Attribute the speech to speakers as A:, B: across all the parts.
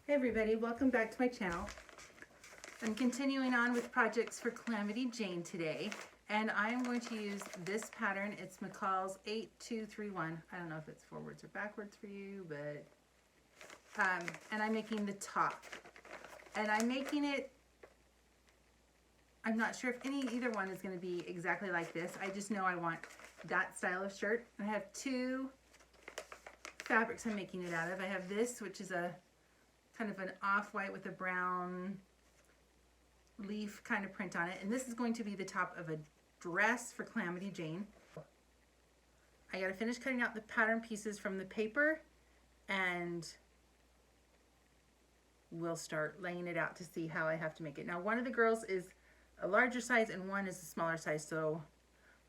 A: Hey everybody, welcome back to my channel. I'm continuing on with projects for Calamity Jane today, and I'm going to use this pattern. It's McCall's 8231. I don't know if it's forwards or backwards for you, but and I'm making the top. And I'm making it, I'm not sure if either one is going to be exactly like this. I just know I want that style of shirt. I have two fabrics I'm making it out of. I have this, which is a kind of an off-white with a brown leaf kind of print on it, and this is going to be the top of a dress for Calamity Jane. I gotta finish cutting out the pattern pieces from the paper, and we'll start laying it out to see how I have to make it. Now, one of the girls is a larger size and one is a smaller size, so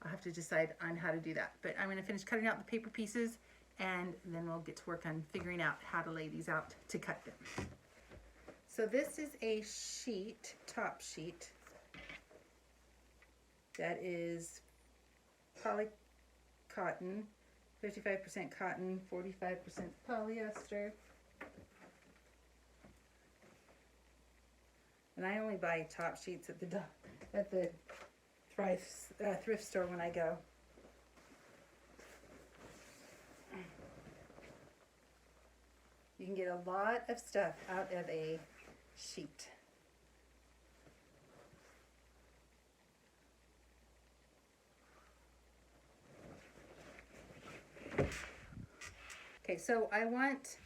A: I'll have to decide on how to do that. But I'm gonna finish cutting out the paper pieces, and then we'll get to work on figuring out how to lay these out to cut them. So this is a sheet, top sheet, that is poly cotton, 55% cotton, 45% polyester. And I only buy top sheets at the thrift store when I go. You can get a lot of stuff out of a sheet. Okay, so I want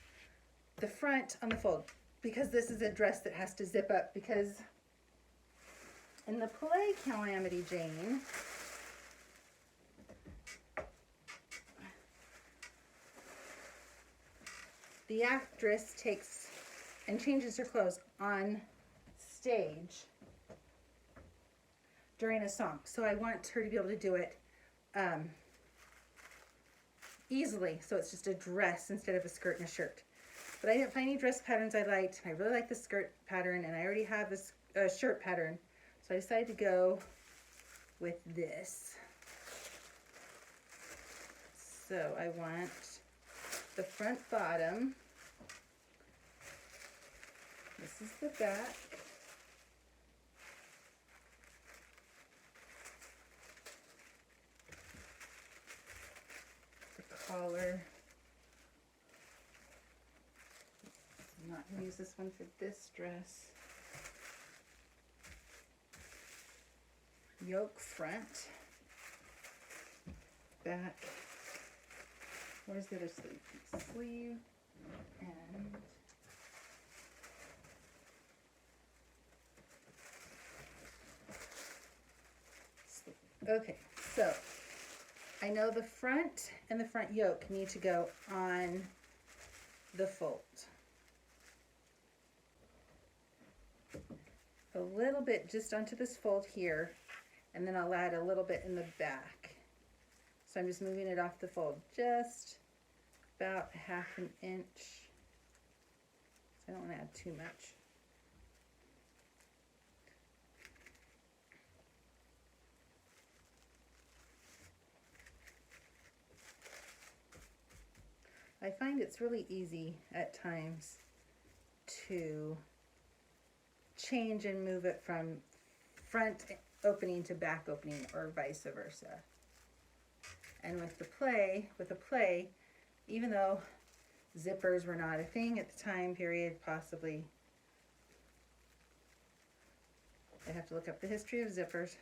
A: the front on the fold because this is a dress that has to zip up, because in the play Calamity Jane, the actress takes and changes her clothes on stage during a song. So I want her to be able to do it easily, so it's just a dress instead of a skirt and a shirt. But I didn't find any dress patterns I liked. I really like the skirt pattern, and I already have this shirt pattern, so I decided to go with this. So I want the front bottom. This is the back. The collar. I'm not going to use this one for this dress. Yoke front. Back. Where's the other sleeve? Sleeve and sleeve. Okay, so I know the front and the front yoke need to go on the fold. A little bit just onto this fold here, and then I'll add a little bit in the back. So I'm just moving it off the fold just about 1/2 inch. I don't want to add too much. I find it's really easy at times to change and move it from front opening to back opening, or vice versa. And with the play, even though zippers were not a thing at the time period, possibly, I have to look up the history of zippers,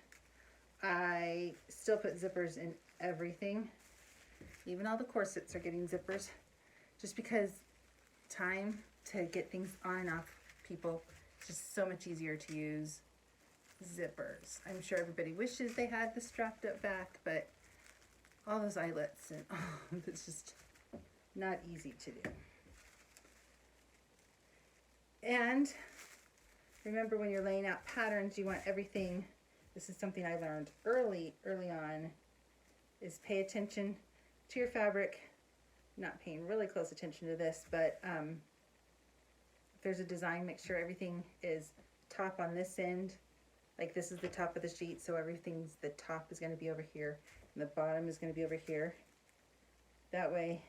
A: I still put zippers in everything. Even all the corsets are getting zippers, just because time to get things on and off people, it's just so much easier to use zippers. I'm sure everybody wishes they had the strapped up back, but all those eyelets and it's just not easy to do. And remember, when you're laying out patterns, you want everything, this is something I learned early on, is pay attention to your fabric. Not paying really close attention to this, but if there's a design, make sure everything is top on this end. Like this is the top of the sheet, so the top is going to be over here, and the bottom is going to be over here. That way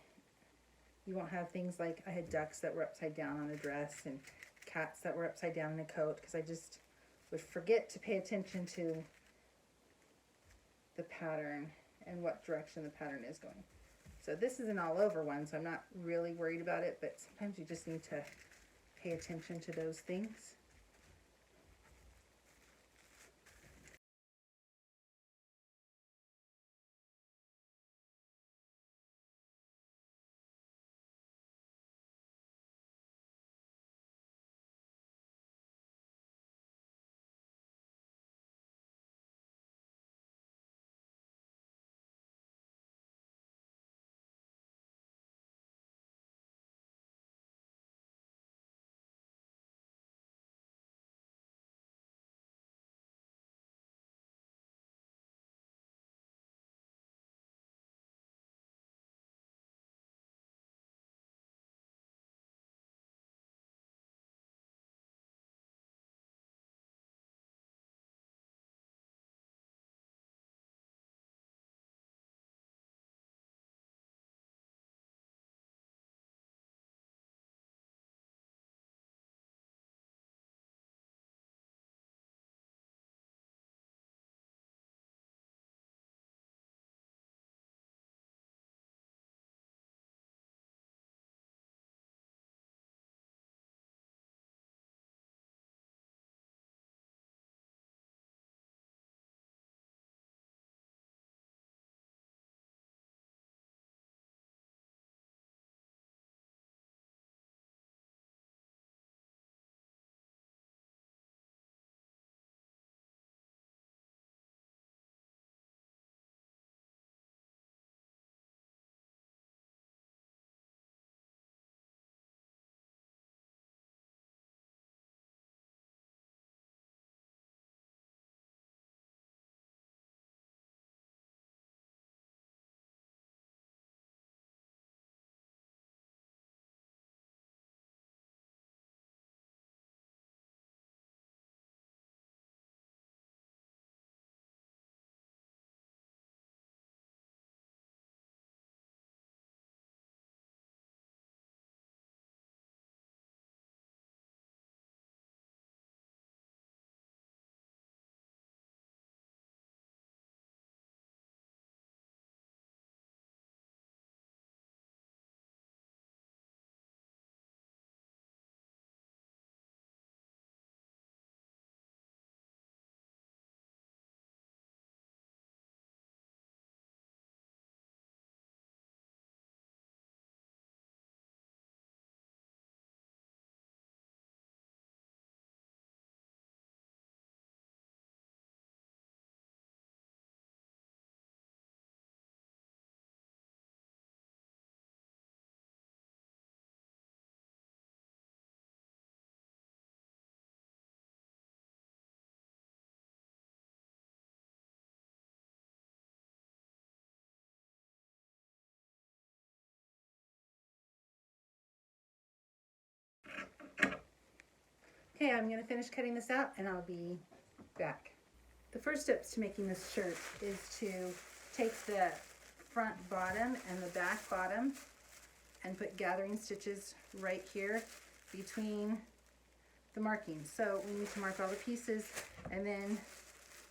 A: You won't have things like I had ducks that were upside down on a dress and cats that were upside down in a coat, because I just would forget to pay attention to the pattern and what direction the pattern is going. So this is an all over one, so I'm not really worried about it, but sometimes you just need to pay attention to those things. Okay, I'm going to finish cutting this out and I'll be back. The first steps to making this shirt is to take the front bottom and the back bottom and put gathering stitches right here between the markings. So we need to mark all the pieces, and then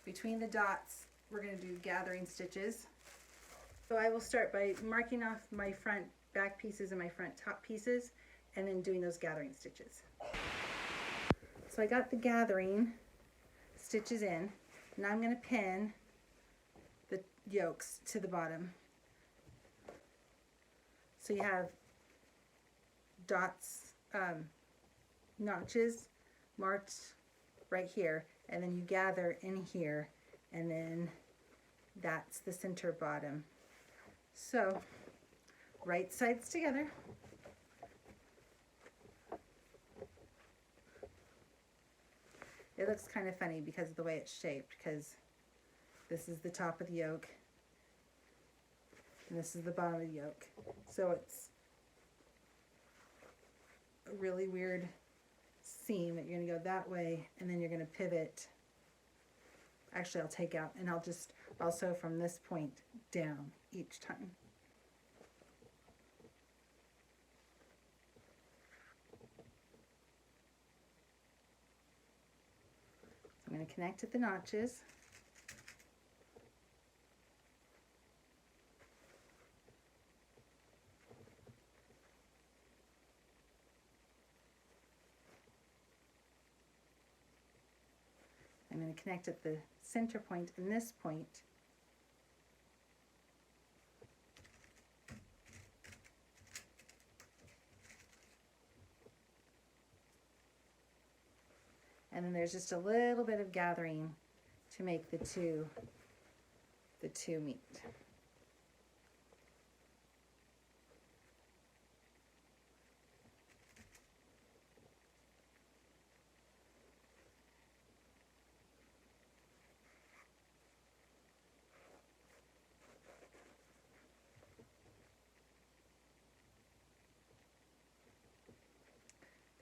A: between the dots we're going to do gathering stitches. So I will start by marking off my front back pieces and my front top pieces, and then doing those gathering stitches. So I got the gathering stitches in. Now I'm going to pin the yokes to the bottom. So you have dots, notches marked right here, and then you gather in here, and then that's the center bottom. So right sides together. It looks kind of funny because of the way it's shaped, because this is the top of the yoke and this is the bottom of the yoke. So it's a really weird seam that you're going to go that way, and then you're going to pivot. Actually, I'll take out, and I'll just also from this point down each time. I'm going to connect at the notches. I'm going to connect at the center point and this point. And then there's just a little bit of gathering to make the two meet.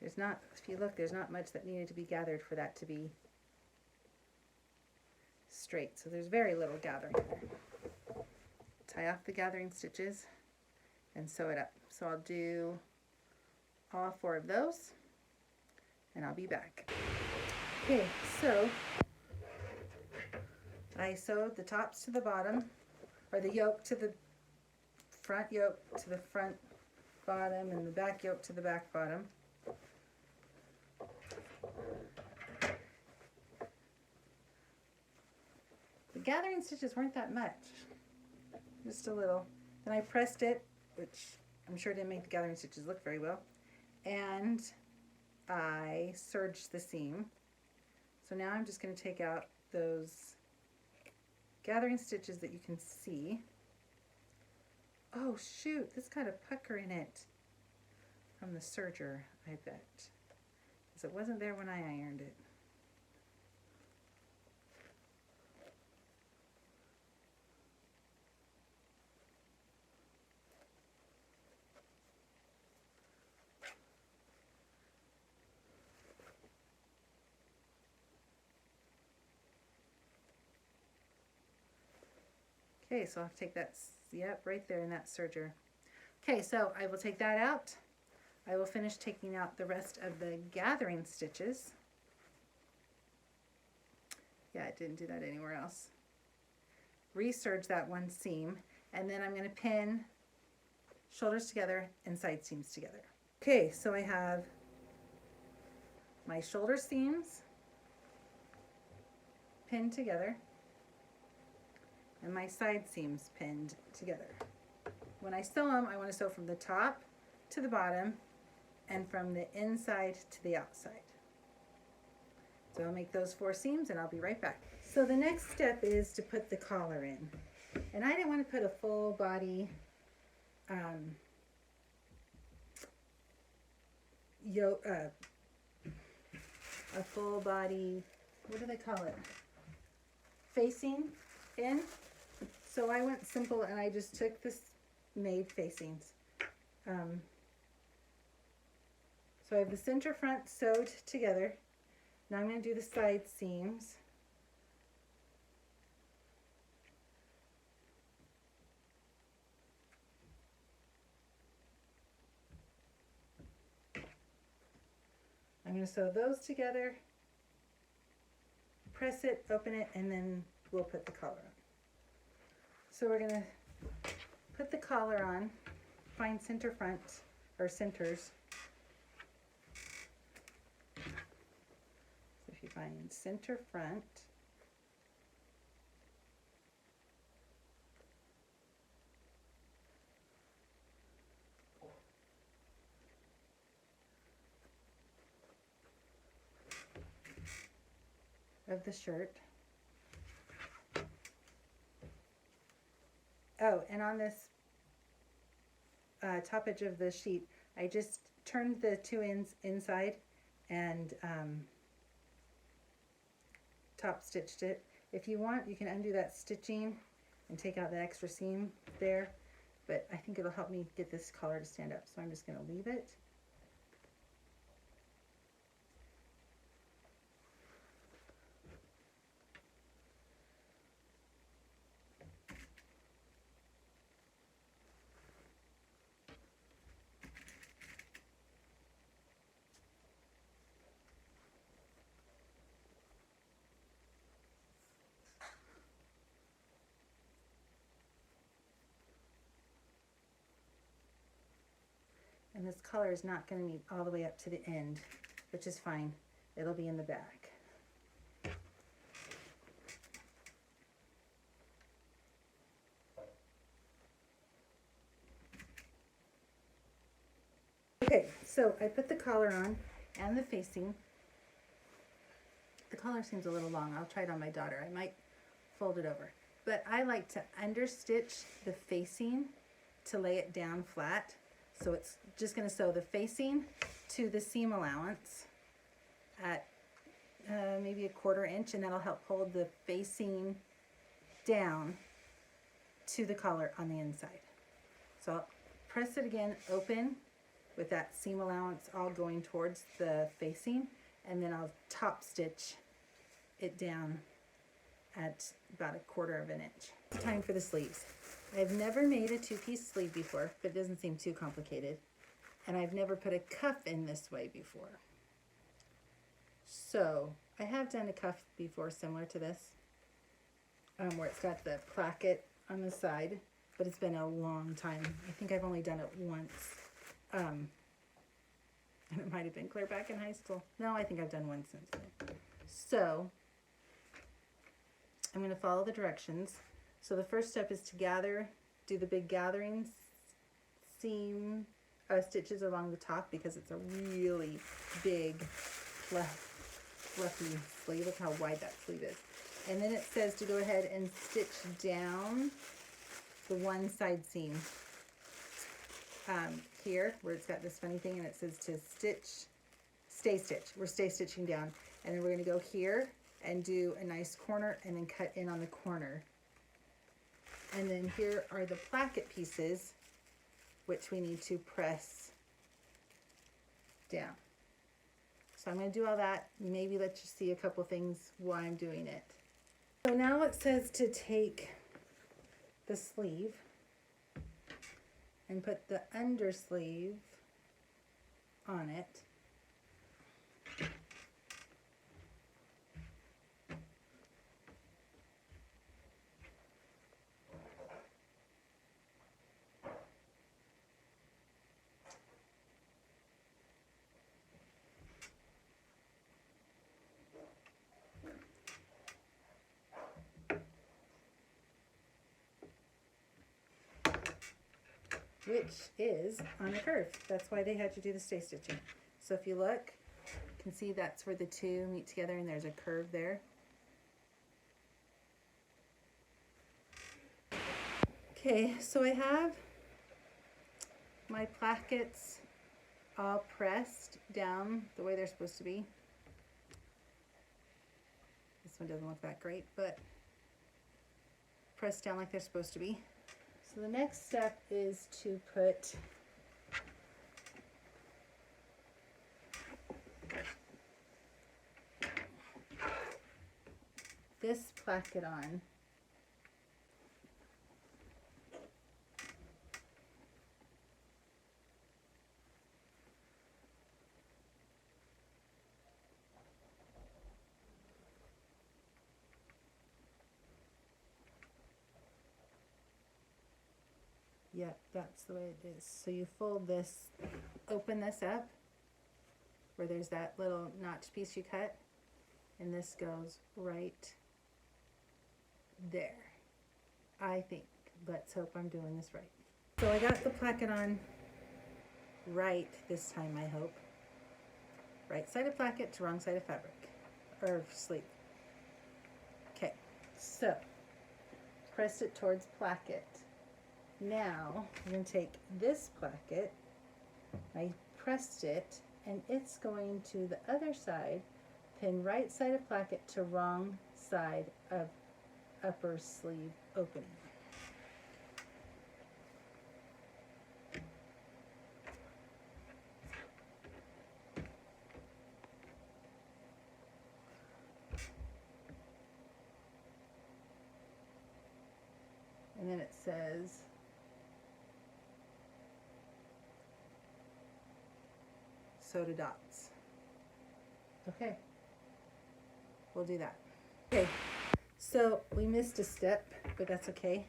A: There's not, if you look, there's not much that needed to be gathered for that to be straight. So there's very little gathering there. Tie off the gathering stitches and sew it up. So I'll do all 4 of those and I'll be back. Okay, so I sewed the tops to the bottom, or the yoke to the front yoke to the front bottom and the back yoke to the back bottom. The gathering stitches weren't that much, just a little. Then I pressed it, which I'm sure didn't make the gathering stitches look very well, and I serged the seam. So now I'm just going to take out those gathering stitches that you can see. Oh shoot, this got a pucker in it from the serger, I bet, because it wasn't there when I ironed it. Okay, so I'll have to take that, yep, right there in that serger. Okay, so I will take that out. I will finish taking out the rest of the gathering stitches. Yeah, I didn't do that anywhere else. Reserge that one seam, and then I'm going to pin shoulders together and side seams together. Okay, so I have my shoulder seams pinned together and my side seams pinned together. When I sew them, I want to sew from the top to the bottom and from the inside to the outside. So I'll make those 4 seams and I'll be right back. So the next step is to put the collar in. And I didn't want to put a full body a full body, what do they call it? Facing in. So I went simple and I just took this made facings. So I have the center front sewed together. Now I'm going to do the side seams. I'm going to sew those together, press it, open it, and then we'll put the collar on. So we're going to put the collar on, find center front, or centers. So if you find center front, of the shirt. Oh, and on this top edge of the sheet, I just turned the 2 ends inside and top stitched it. If you want, you can undo that stitching and take out the extra seam there, but I think it'll help me get this collar to stand up, so I'm just going to leave it. And this collar is not going to be all the way up to the end, which is fine. It'll be in the back. Okay, so I put the collar on and the facing. The collar seems a little long. I'll try it on my daughter. I might fold it over. But I like to understitch the facing to lay it down flat. So it's just going to sew the facing to the seam allowance at maybe a 1/4 inch, and that'll help hold the facing down to the collar on the inside. So I'll press it again open with that seam allowance all going towards the facing, and then I'll top stitch it down at about a 1/4 of an inch. It's time for the sleeves. I've never made a 2-piece sleeve before, but it doesn't seem too complicated. And I've never put a cuff in this way before. So I have done a cuff before similar to this, where it's got the placket on the side, but it's been a long time. I think I've only done it once. And it might have been clear back in high school. No, I think I've done one since then. So I'm going to follow the directions. So the first step is to do the big gathering seam stitches along the top, because it's a really big fluffy sleeve. Look how wide that sleeve is. And then it says to go ahead and stitch down the one side seam here, where it's got this funny thing, and it says to stay stitch. We're stay stitching down, and then we're going to go here and do a nice corner and then cut in on the corner. And then here are the placket pieces, which we need to press down. So I'm going to do all that, maybe let you see a couple things while I'm doing it. So now it says to take the sleeve and put the undersleeve on it. Which is on a curve. That's why they had you do the stay stitching. So if you look, you can see that's where the two meet together, and there's a curve there. Okay, so I have my plackets all pressed down the way they're supposed to be. This one doesn't look that great, but pressed down like they're supposed to be. So the next step is to put this placket on. Yep, that's the way it is. So you fold this, open this up, where there's that little notch piece you cut, and this goes right there. I think. Let's hope I'm doing this right. So I got the placket on right this time, I hope. Right side of placket to wrong side of fabric, or sleeve. Okay, so press it towards placket. Now I'm going to take this placket, I pressed it, and it's going to the other side, pin right side of placket to wrong side of upper sleeve opening. And then it says sew to dots. Okay, we'll do that. Okay, so we missed a step, but that's okay.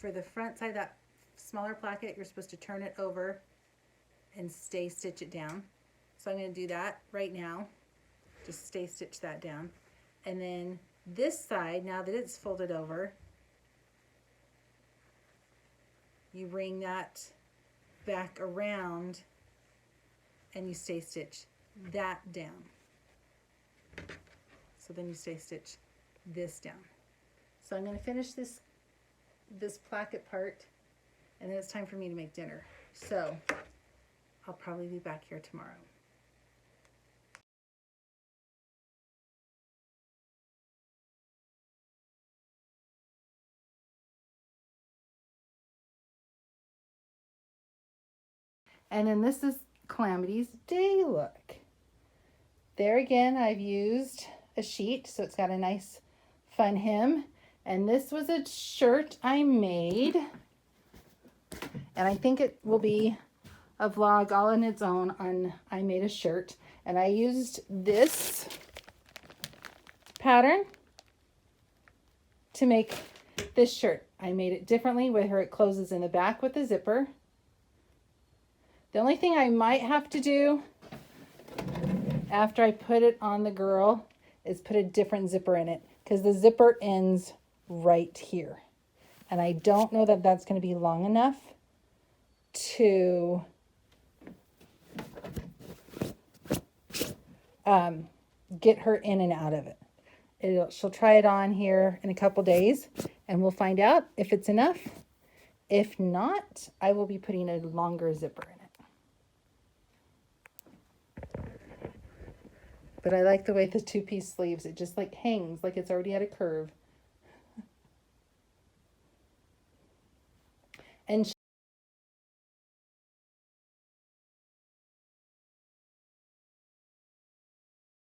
A: for the front side, that smaller placket, you're supposed to turn it over and stay stitch it down. So I'm going to do that right now. Just stay stitch that down. And then this side, now that it's folded over, you bring that back around and you stay stitch that down. So then you stay stitch this down. So I'm going to finish this placket part, and then it's time for me to make dinner. So I'll probably be back here tomorrow. And then this is Calamity's day look. There again, I've used a sheet, so it's got a nice fun hem. And this was a shirt I made. And I think it will be a vlog all on its own on I made a shirt. And I used this pattern to make this shirt. I made it differently where it closes in the back with a zipper. The only thing I might have to do after I put it on the girl is put a different zipper in it, because the zipper ends right here. And I don't know that that's going to be long enough to get her in and out of it. She'll try it on here in a couple days and we'll find out if it's enough. If not, I will be putting a longer zipper in it. But I like the way the two-piece sleeves, it just like hangs like it's already at a curve. And